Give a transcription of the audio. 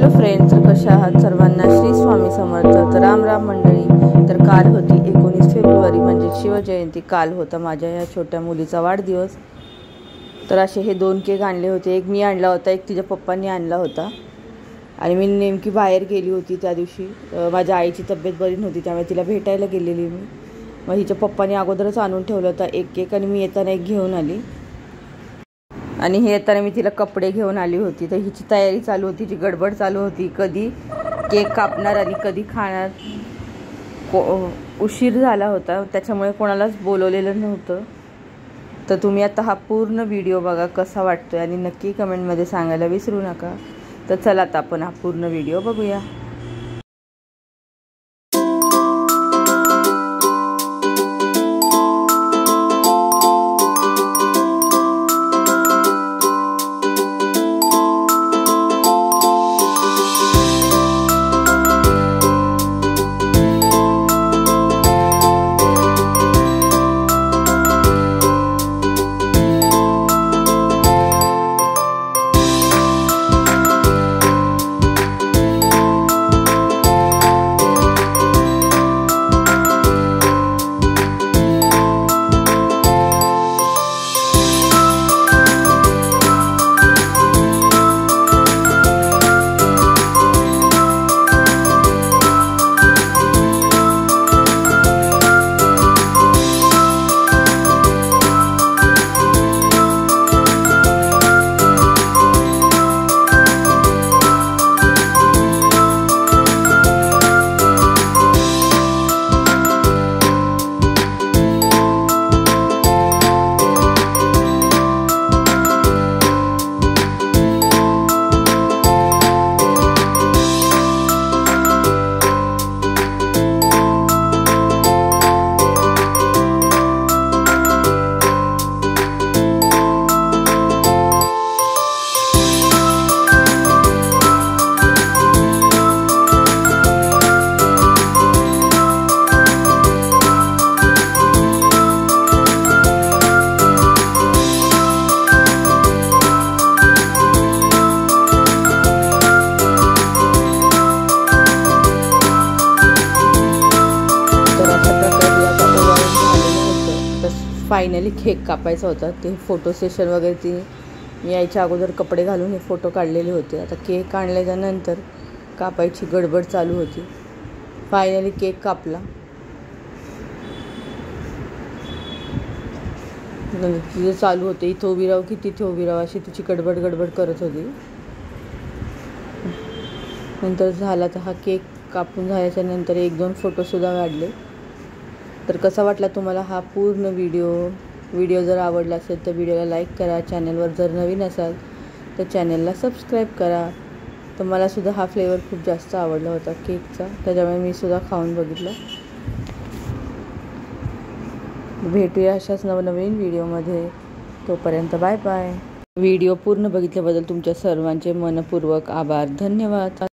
Hello friends, कशा आहात सर्वांना? श्री स्वामी समर्थ. तर राम राम मंडळी. तर काल होती 19 फेब्रुवारी म्हणजे शिवजयंती. काल होता माझ्या या छोट्या मुलीचा वाढदिवस. तर असे हे 2 केक आणले होते. एक मी आणला होता, एक तिच्या पप्पांनी आणला होता. आणि मी नेमकी बाहेर गेली होती त्या दिवशी. माझ्या आईची तब्येत बरी नव्हती, त्यामुळे तिला भेटायला गेलेली मी. मग हिच्या पप्पांनी अगोदरच आणून ठेवला होता एक केक, आणि मी येताना एक घेऊन आली. आणि हे येताना मी तिला कपडे घेऊन आली होती. तर हिची तयारी चालू होती, जी गडबड चालू होती, कधी केक कापणार आणि कधी खाणार. उशीर झाला होता, त्याच्यामुळे कोणालाच बोलवलेलं नव्हतं. तर तुम्ही आता हा पूर्ण व्हिडिओ बघा कसा वाटतोय, आणि नक्की कमेंटमध्ये सांगायला विसरू नका. तर चला आता आपण हा पूर्ण व्हिडिओ बघूया. फायनली केक कापायचा होता. ते फोटो सेशन वगैरे ती मी यायच्या अगोदर कपडे घालून हे फोटो काढलेले होते. आता केक आणल्याच्यानंतर कापायची गडबड चालू होती. फायनली केक कापला. तिचं चालू होते, इथं उभी राहू की तिथे उभी राहू, अशी तिची गडबड करत होती. नंतर झाला तर हा केक कापून झाल्याच्या नंतर 1-2 फोटोसुद्धा काढले. तर कसा वाटला तुम्हाला हा पूर्ण व्हिडिओ जर आवडला असेल तर व्हिडिओला लाईक करा. चॅनलवर जर नवीन असाल तर चॅनलला सबस्क्राईब करा. तर मलासुद्धा हा फ्लेवर खूप जास्त आवडला होता केकचा, त्याच्यामुळे मी सुद्धा खाऊन बघितलं. भेटूया अशाच नवनवीन व्हिडिओमध्ये. तोपर्यंत बाय बाय. व्हिडिओ पूर्ण बघितल्याबद्दल तुमच्या सर्वांचे मनपूर्वक आभार. धन्यवाद.